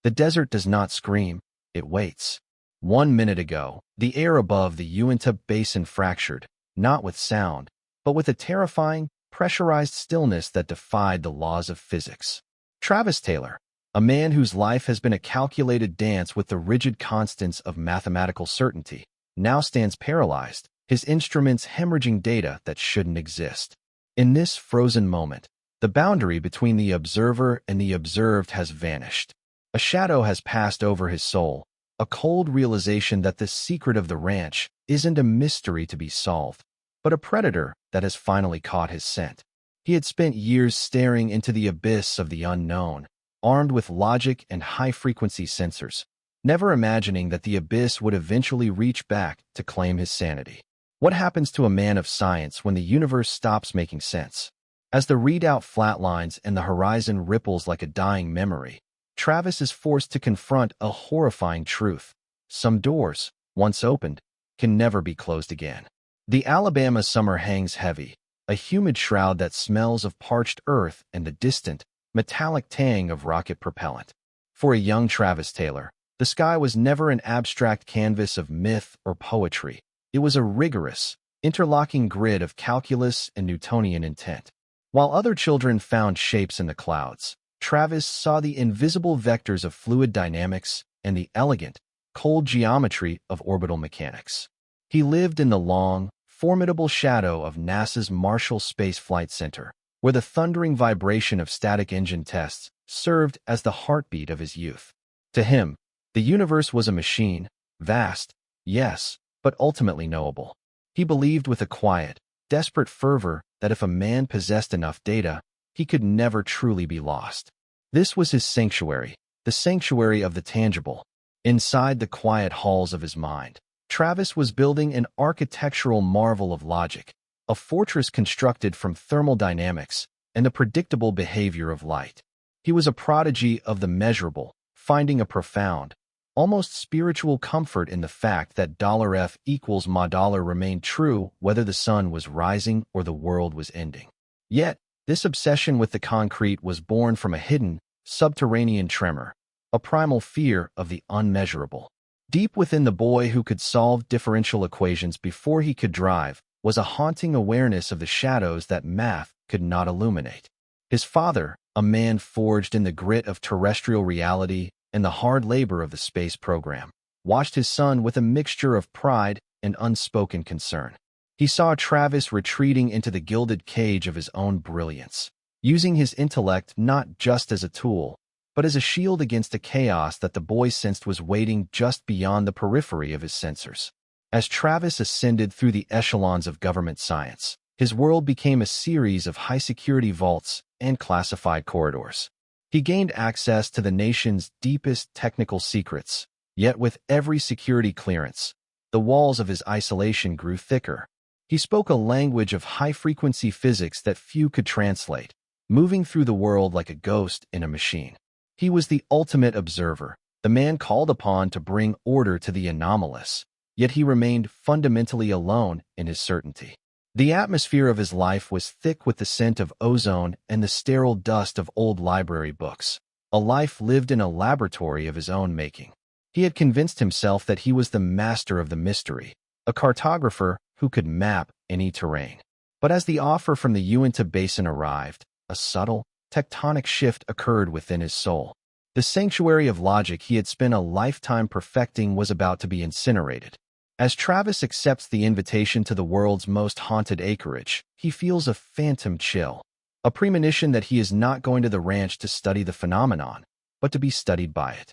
The desert does not scream, it waits. 1 minute ago, the air above the Uinta Basin fractured, not with sound, but with a terrifying, pressurized stillness that defied the laws of physics. Travis Taylor, a man whose life has been a calculated dance with the rigid constants of mathematical certainty, now stands paralyzed, his instruments hemorrhaging data that shouldn't exist. In this frozen moment, the boundary between the observer and the observed has vanished. A shadow has passed over his soul, a cold realization that the secret of the ranch isn't a mystery to be solved, but a predator that has finally caught his scent. He had spent years staring into the abyss of the unknown, armed with logic and high-frequency sensors, never imagining that the abyss would eventually reach back to claim his sanity. What happens to a man of science when the universe stops making sense? As the readout flatlines and the horizon ripples like a dying memory, Travis is forced to confront a horrifying truth. Some doors, once opened, can never be closed again. The Alabama summer hangs heavy, a humid shroud that smells of parched earth and the distant, metallic tang of rocket propellant. For a young Travis Taylor, the sky was never an abstract canvas of myth or poetry. It was a rigorous, interlocking grid of calculus and Newtonian intent. While other children found shapes in the clouds, Travis saw the invisible vectors of fluid dynamics and the elegant, cold geometry of orbital mechanics. He lived in the long, formidable shadow of NASA's Marshall Space Flight Center, where the thundering vibration of static engine tests served as the heartbeat of his youth. To him, the universe was a machine, vast, yes, but ultimately knowable. He believed with a quiet, desperate fervor that if a man possessed enough data, he could never truly be lost. This was his sanctuary, the sanctuary of the tangible. Inside the quiet halls of his mind, Travis was building an architectural marvel of logic, a fortress constructed from thermodynamics and the predictable behavior of light. He was a prodigy of the measurable, finding a profound, almost spiritual comfort in the fact that $F equals ma dollar remained true whether the sun was rising or the world was ending. Yet, this obsession with the concrete was born from a hidden, subterranean tremor, a primal fear of the unmeasurable. Deep within the boy who could solve differential equations before he could drive was a haunting awareness of the shadows that math could not illuminate. His father, a man forged in the grit of terrestrial reality and the hard labor of the space program, watched his son with a mixture of pride and unspoken concern. He saw Travis retreating into the gilded cage of his own brilliance, using his intellect not just as a tool, but as a shield against a chaos that the boy sensed was waiting just beyond the periphery of his sensors. As Travis ascended through the echelons of government science, his world became a series of high-security vaults and classified corridors. He gained access to the nation's deepest technical secrets, yet with every security clearance, the walls of his isolation grew thicker. He spoke a language of high-frequency physics that few could translate, moving through the world like a ghost in a machine. He was the ultimate observer, the man called upon to bring order to the anomalous, yet he remained fundamentally alone in his certainty. The atmosphere of his life was thick with the scent of ozone and the sterile dust of old library books, a life lived in a laboratory of his own making. He had convinced himself that he was the master of the mystery, a cartographer who could map any terrain. But as the offer from the Uinta Basin arrived, a subtle, tectonic shift occurred within his soul. The sanctuary of logic he had spent a lifetime perfecting was about to be incinerated. As Travis accepts the invitation to the world's most haunted acreage, he feels a phantom chill, a premonition that he is not going to the ranch to study the phenomenon, but to be studied by it.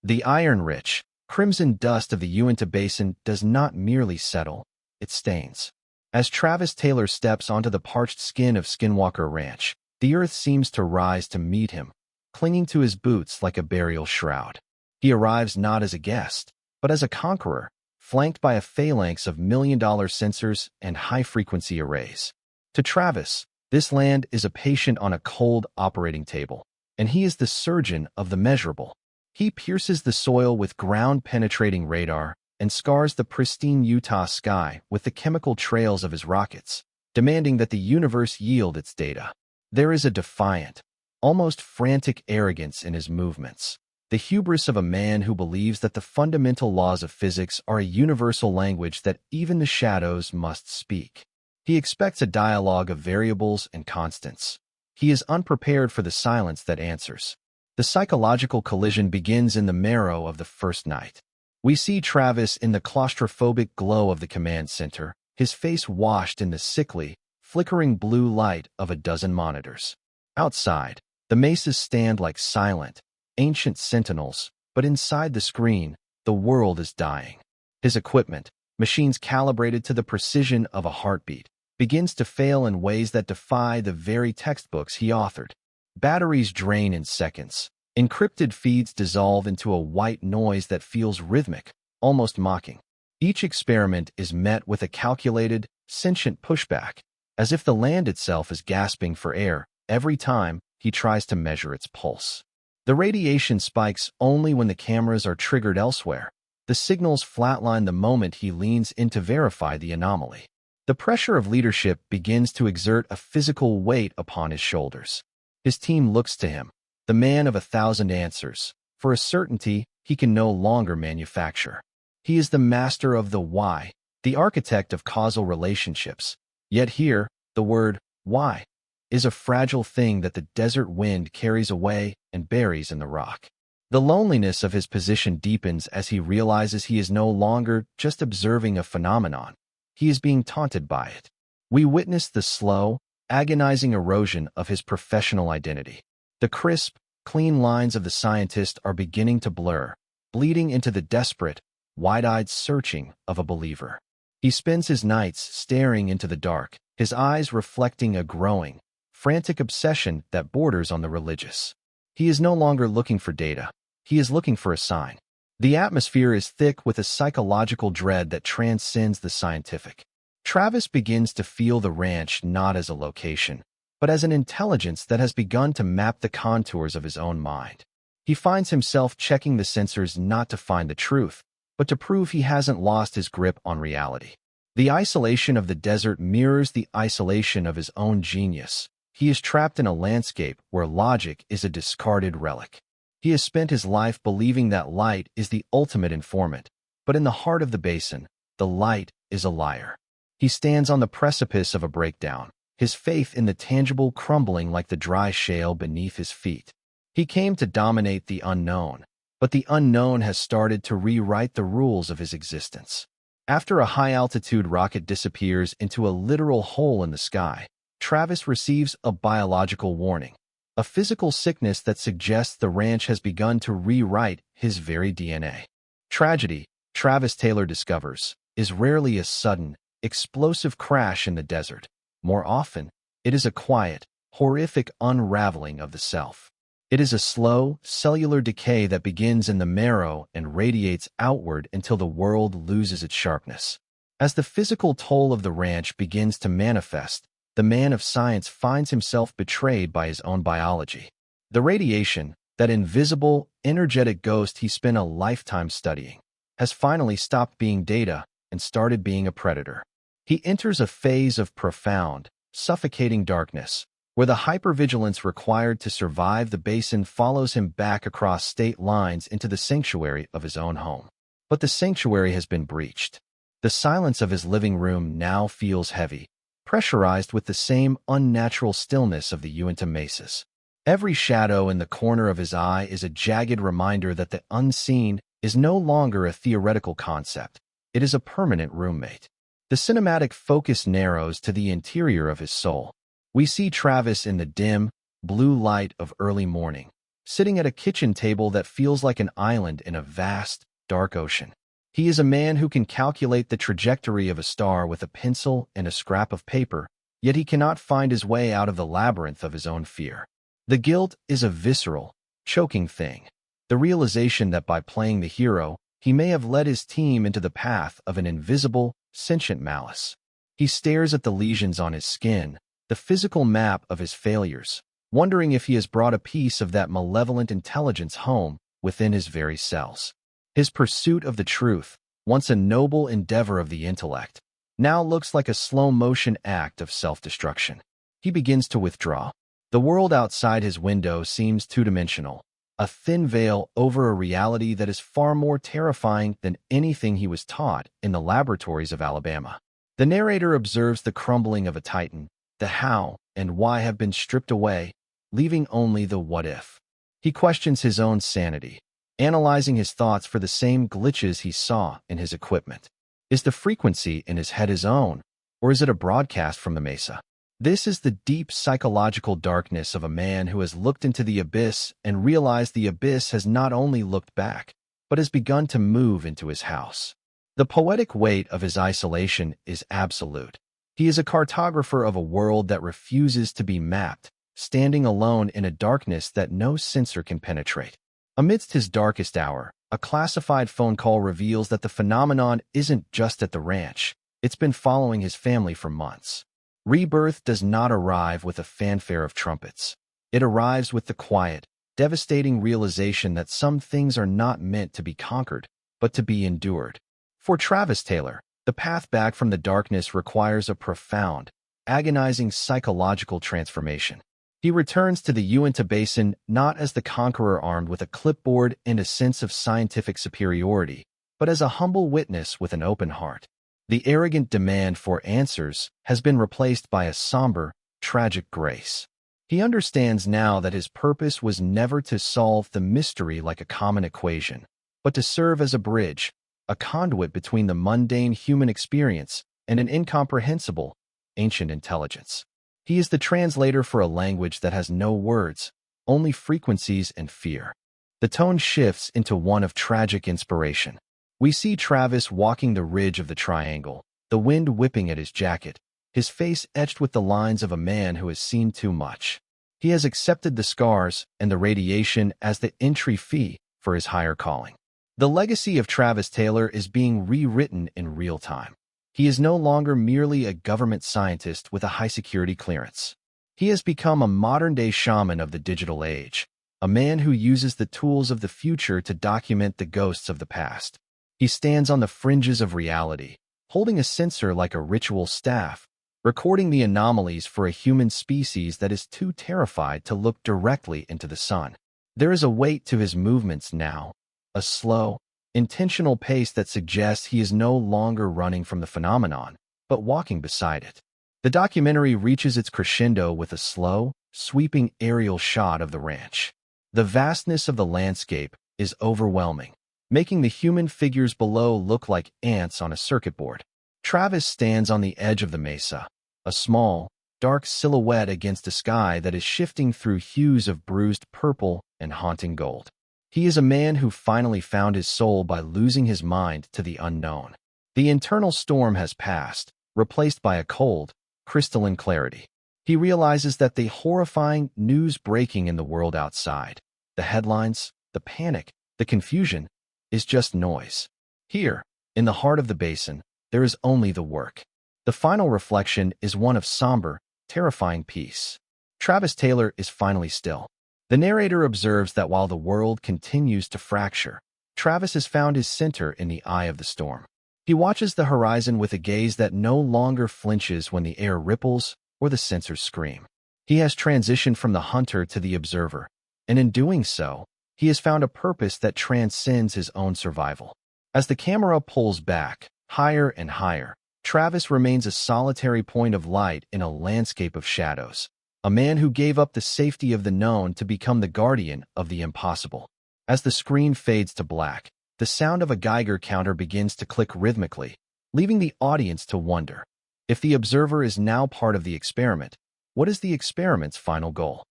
The iron-rich, crimson dust of the Uinta Basin does not merely settle, it stains. As Travis Taylor steps onto the parched skin of Skinwalker Ranch, the earth seems to rise to meet him, clinging to his boots like a burial shroud. He arrives not as a guest, but as a conqueror, flanked by a phalanx of million-dollar sensors and high-frequency arrays. To Travis, this land is a patient on a cold operating table, and he is the surgeon of the measurable. He pierces the soil with ground-penetrating radar and scars the pristine Utah sky with the chemical trails of his rockets, demanding that the universe yield its data. There is a defiant, almost frantic arrogance in his movements. the hubris of a man who believes that the fundamental laws of physics are a universal language that even the shadows must speak. He expects a dialogue of variables and constants. He is unprepared for the silence that answers. The psychological collision begins in the marrow of the first night. We see Travis in the claustrophobic glow of the command center, his face washed in the sickly, flickering blue light of a dozen monitors. Outside, the mesas stand like silent, ancient sentinels, but inside the screen, the world is dying. His equipment, machines calibrated to the precision of a heartbeat, begins to fail in ways that defy the very textbooks he authored. Batteries drain in seconds. Encrypted feeds dissolve into a white noise that feels rhythmic, almost mocking. Each experiment is met with a calculated, sentient pushback, as if the land itself is gasping for air every time he tries to measure its pulse. The radiation spikes only when the cameras are triggered elsewhere. The signals flatline the moment he leans in to verify the anomaly. The pressure of leadership begins to exert a physical weight upon his shoulders. His team looks to him, the man of 1,000 answers, for a certainty he can no longer manufacture. He is the master of the why, the architect of causal relationships. Yet here, the word why is a fragile thing that the desert wind carries away and buries in the rock. The loneliness of his position deepens as he realizes he is no longer just observing a phenomenon. He is being taunted by it. We witness the slow, agonizing erosion of his professional identity. The crisp, clean lines of the scientist are beginning to blur, bleeding into the desperate, wide-eyed searching of a believer. He spends his nights staring into the dark, his eyes reflecting a growing, frantic obsession that borders on the religious. He is no longer looking for data. He is looking for a sign. The atmosphere is thick with a psychological dread that transcends the scientific. Travis begins to feel the ranch not as a location, but as an intelligence that has begun to map the contours of his own mind. He finds himself checking the sensors not to find the truth, but to prove he hasn't lost his grip on reality. The isolation of the desert mirrors the isolation of his own genius. He is trapped in a landscape where logic is a discarded relic. He has spent his life believing that light is the ultimate informant, but in the heart of the basin, the light is a liar. He stands on the precipice of a breakdown, his faith in the tangible crumbling like the dry shale beneath his feet. He came to dominate the unknown, but the unknown has started to rewrite the rules of his existence. After a high-altitude rocket disappears into a literal hole in the sky, Travis receives a biological warning, a physical sickness that suggests the ranch has begun to rewrite his very DNA. Tragedy, Travis Taylor discovers, is rarely a sudden, explosive crash in the desert. More often, it is a quiet, horrific unraveling of the self. It is a slow, cellular decay that begins in the marrow and radiates outward until the world loses its sharpness. As the physical toll of the ranch begins to manifest, the man of science finds himself betrayed by his own biology. The radiation, that invisible, energetic ghost he spent a lifetime studying, has finally stopped being data and started being a predator. He enters a phase of profound, suffocating darkness, where the hypervigilance required to survive the basin follows him back across state lines into the sanctuary of his own home. But the sanctuary has been breached. The silence of his living room now feels heavy, pressurized with the same unnatural stillness of the Uinta mesas. Every shadow in the corner of his eye is a jagged reminder that the unseen is no longer a theoretical concept. It is a permanent roommate. The cinematic focus narrows to the interior of his soul. We see Travis in the dim, blue light of early morning, sitting at a kitchen table that feels like an island in a vast, dark ocean. He is a man who can calculate the trajectory of a star with a pencil and a scrap of paper, yet he cannot find his way out of the labyrinth of his own fear. The guilt is a visceral, choking thing. The realization that by playing the hero, he may have led his team into the path of an invisible, sentient malice. He stares at the lesions on his skin, the physical map of his failures, wondering if he has brought a piece of that malevolent intelligence home within his very cells. His pursuit of the truth, once a noble endeavor of the intellect, now looks like a slow-motion act of self-destruction. He begins to withdraw. The world outside his window seems two-dimensional, a thin veil over a reality that is far more terrifying than anything he was taught in the laboratories of Alabama. The narrator observes the crumbling of a titan. The how and why have been stripped away, leaving only the what if. He questions his own sanity, analyzing his thoughts for the same glitches he saw in his equipment. Is the frequency in his head his own, or is it a broadcast from the mesa? This is the deep psychological darkness of a man who has looked into the abyss and realized the abyss has not only looked back, but has begun to move into his house. The poetic weight of his isolation is absolute. He is a cartographer of a world that refuses to be mapped, standing alone in a darkness that no sensor can penetrate. Amidst his darkest hour, a classified phone call reveals that the phenomenon isn't just at the ranch. It's been following his family for months. Rebirth does not arrive with a fanfare of trumpets. It arrives with the quiet, devastating realization that some things are not meant to be conquered, but to be endured. For Travis Taylor, the path back from the darkness requires a profound, agonizing psychological transformation. He returns to the Uinta Basin not as the conqueror armed with a clipboard and a sense of scientific superiority, but as a humble witness with an open heart. The arrogant demand for answers has been replaced by a somber, tragic grace. He understands now that his purpose was never to solve the mystery like a common equation, but to serve as a bridge, a conduit between the mundane human experience and an incomprehensible, ancient intelligence. He is the translator for a language that has no words, only frequencies and fear. The tone shifts into one of tragic inspiration. We see Travis walking the ridge of the triangle, the wind whipping at his jacket, his face etched with the lines of a man who has seen too much. He has accepted the scars and the radiation as the entry fee for his higher calling. The legacy of Travis Taylor is being rewritten in real time. He is no longer merely a government scientist with a high-security clearance. He has become a modern-day shaman of the digital age, a man who uses the tools of the future to document the ghosts of the past. He stands on the fringes of reality, holding a sensor like a ritual staff, recording the anomalies for a human species that is too terrified to look directly into the sun. There is a weight to his movements now, a slow, intentional pace that suggests he is no longer running from the phenomenon, but walking beside it. The documentary reaches its crescendo with a slow, sweeping aerial shot of the ranch. The vastness of the landscape is overwhelming, making the human figures below look like ants on a circuit board. Travis stands on the edge of the mesa, a small, dark silhouette against a sky that is shifting through hues of bruised purple and haunting gold. He is a man who finally found his soul by losing his mind to the unknown. The internal storm has passed, replaced by a cold, crystalline clarity. He realizes that the horrifying news breaking in the world outside, the headlines, the panic, the confusion, is just noise. Here, in the heart of the basin, there is only the work. The final reflection is one of somber, terrifying peace. Travis Taylor is finally still. The narrator observes that while the world continues to fracture, Travis has found his center in the eye of the storm. He watches the horizon with a gaze that no longer flinches when the air ripples or the sensors scream. He has transitioned from the hunter to the observer, and in doing so, he has found a purpose that transcends his own survival. As the camera pulls back, higher and higher, Travis remains a solitary point of light in a landscape of shadows, a man who gave up the safety of the known to become the guardian of the impossible. As the screen fades to black, the sound of a Geiger counter begins to click rhythmically, leaving the audience to wonder. If the observer is now part of the experiment, what is the experiment's final goal?